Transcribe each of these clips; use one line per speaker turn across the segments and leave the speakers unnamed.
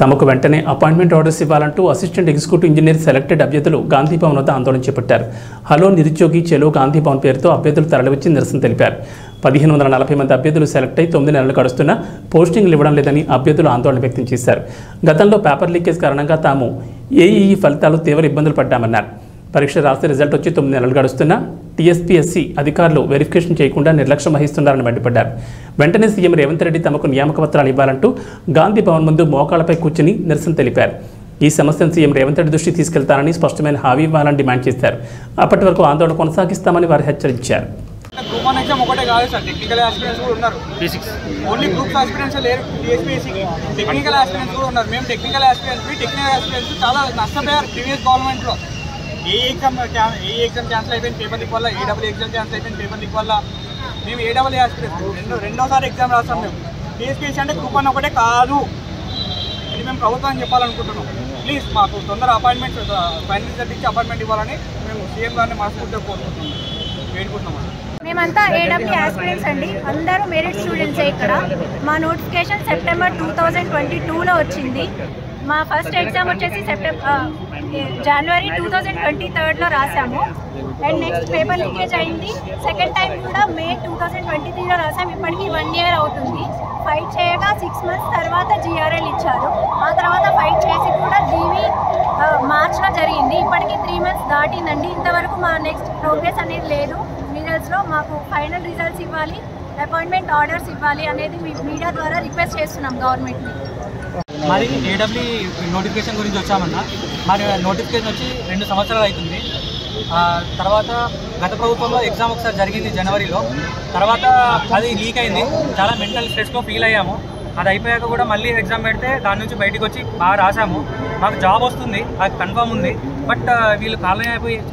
తమకు వెంటనే appointment orders ఇవ్వాలంటూ అసిస్టెంట్ ఎగ్జిక్యూటివ్ ఇంజనీర్ సెలెక్టెడ్ అభ్యర్థులు గాంధీ భవన్ వద్ద ఆందోళన చేపట్టారు. హలో నిరుద్యోగి చెలో గాంధీ భవన్ పేరుతో అభ్యర్థులు తరలివచ్చి నిరసన తెలిపారు. 1540 మంది అభ్యర్థులు సెలెక్ట్ అయి 9 నెలలు గడుస్తున్నా పోస్టింగ్లు ఇవ్వడం లేదని అభ్యర్థులు ఆందోళన వ్యక్తం చేశారు. గతంలో పేపర్ లీకేజ్ కారణంగా తాము ఏఈఈ ఫలితాలు తీవ్ర ఇబ్బందులు పడ్డామన్నారు. పరీక్ష రాస్తే రిజల్ట్ వచ్చి 9 నెలలు గడుస్తున్నా టీఎస్పీఎస్సీ అధికారులు వెరిఫికేషన్ చేయకుండా నిర్లక్ష్యం వహిస్తున్నారని మండిపడ్డారు. వెంటనే సీఎం రేవంత్ రెడ్డి తమకు నియామక పత్రాలు ఇవ్వాలంటూ గాంధీ భవన్ ముందు మోకాళ్లపై కూర్చుని నిరసన తెలిపారు. ఈ సమస్యను సీఎం రేవంత్ రెడ్డి దృష్టికి తీసుకెళ్తానని స్పష్టమైన హామీ ఇవ్వాలని డిమాండ్ చేశారు. అప్పటి వరకు ఆందోళన కొనసాగిస్తామని వారు హెచ్చరించారు.
గ్రూప్ 1 ఎగ్జామ్ ఒకటే కాదు సార్, టెక్నికల్ ఆస్పిరెంట్స్ కూడా ఉన్నారు. ఓన్లీ గ్రూప్స్ ఆస్పిరెంట్స్ లేరు. టీఎస్పీఎస్సీకి టెక్నికల్ ఆస్పిరెంట్స్ కూడా ఉన్నారు. మేము టెక్నికల్ ఆస్పిరెంట్స్ చాలా నష్టపోయారు ప్రీవియస్ గవర్నమెంట్లో. ఏ ఎగ్జామ్ క్యాన్సిల్ అయిపోయింది పేపర్ లీక్ వల్ల, ఏడబ్ల్యూ ఎగ్జామ్ క్యాన్సిల్ అయిపోయింది పేపర్ లీక్ వల్ల. మేము ఏడబ్ల్యూ ఆస్పిరెంట్స్ రెండోసారి ఎగ్జామ్ రాస్తాం. మేము టీఎస్పీఎస్సీ అంటే గ్రూప్ 1 ఒకటే కాదు. ఇది మేము ప్రభుత్వాన్ని చెప్పాలనుకుంటున్నాం. ప్లీజ్ మాకు తొందర అపాయింట్మెంట్, ఫైనల్ రిజల్ట్ ఇచ్చి అపాయింట్మెంట్ ఇవ్వాలని మేము సీఎం గారిని మనస్ఫూర్తిగా కోరుకుంటున్నాం, వేడుకుంటున్నాం.
మేమంతా ఏడబ్ల్యూ ఆస్పిరెంట్స్ అండి. అందరూ మెరిట్ స్టూడెంట్సే. ఇక్కడ మా నోటిఫికేషన్ సెప్టెంబర్ 2022లో వచ్చింది. మా ఫస్ట్ ఎగ్జామ్ వచ్చేసి జనవరి 2023లో రాసాము. అండ్ నెక్స్ట్ పేపర్ లీకేజ్ అయింది. సెకండ్ టైం కూడా మే 2023లో రాసాము. ఇప్పటికీ 1 year అవుతుంది. ఫైట్ చేయగా 6 months తర్వాత GRL ఇచ్చారు. ఆ తర్వాత ఫైట్ చేసి కూడా DV మార్చ్లో జరిగింది. ఇప్పటికీ 3 months దాటిందండి. ఇంతవరకు మా నెక్స్ట్ ప్రోగ్రెస్ అనేది లేదు. రిజల్ట్స్లో మాకు ఫైనల్ రిజల్ట్స్ ఇవ్వాలి, అపాయింట్మెంట్ ఆర్డర్స్ ఇవ్వాలి అనేది మీడియా ద్వారా రిక్వెస్ట్ చేస్తున్నాం గవర్నమెంట్ని.
మరి ఏడబ్ల్యూ నోటిఫికేషన్ గురించి వచ్చామన్నా. మరి నోటిఫికేషన్ వచ్చి 2 సంవత్సరాలు అవుతుంది. తర్వాత గత ప్రభుత్వంలో ఎగ్జామ్ ఒకసారి జరిగింది జనవరిలో. తర్వాత అది లీక్ అయింది. చాలా మెంటల్ స్ట్రెస్లో ఫీల్ అయ్యాము. అది అయిపోయాక కూడా మళ్ళీ ఎగ్జామ్ పెడితే దాని నుంచి బయటకు వచ్చి బాగా రాసాము. మాకు జాబ్ వస్తుంది, అది కన్ఫర్మ్ ఉంది. బట్ వీళ్ళు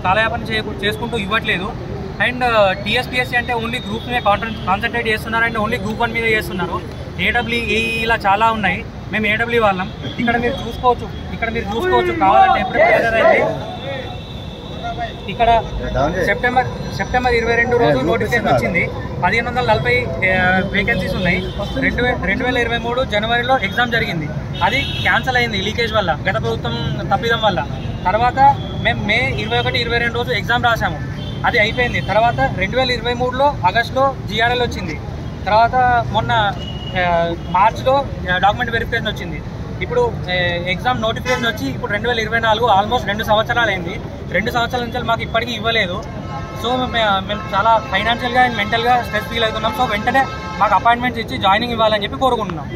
కాలయాపన చేసుకుంటూ ఇవ్వట్లేదు. అండ్ టీఎస్పీఎస్సీ అంటే ఓన్లీ గ్రూప్ మీద కాన్సన్ట్రేట్ చేస్తున్నారు. అండ్ ఓన్లీ గ్రూప్ 1 మీద చేస్తున్నారు. ఏడబ్ల్యూ ఏఈ ఇలా చాలా ఉన్నాయి. మేము ఏడబ్ల్యూ వాళ్ళం. ఇక్కడ మీరు చూసుకోవచ్చు కావాలంటే ఎప్పుడు అయింది. ఇక్కడ సెప్టెంబర్ 22 రోజు నోటిఫికేషన్ వచ్చింది. 1540 వేకెన్సీస్ ఉన్నాయి. 2023 జనవరిలో ఎగ్జామ్ జరిగింది. అది క్యాన్సిల్ అయింది లీకేజ్ వల్ల, గత ప్రభుత్వం తప్పిదం వల్ల. తర్వాత మేము మే 21, 22 రోజు ఎగ్జామ్ రాసాము. అది అయిపోయింది. తర్వాత 2023లో ఆగస్టులో GRL వచ్చింది. తర్వాత మొన్న మార్చ్లో డాక్యుమెంట్ వెరిఫికేషన్ వచ్చింది. ఇప్పుడు ఎగ్జామ్ నోటిఫికేషన్ వచ్చి ఇప్పుడు 2024 ఆల్మోస్ట్ 2 సంవత్సరాలు అయింది. 2 సంవత్సరాల నుంచి మాకు ఇప్పటికీ ఇవ్వలేదు. సో మేము చాలా ఫైనాన్షియల్గా అండ్ మెంటల్గా స్ట్రెస్ ఫీల్ అవుతున్నాం. సో వెంటనే మాకు అపాయింట్మెంట్స్ ఇచ్చి జాయినింగ్ ఇవ్వాలని చెప్పి కోరుకుంటున్నాం.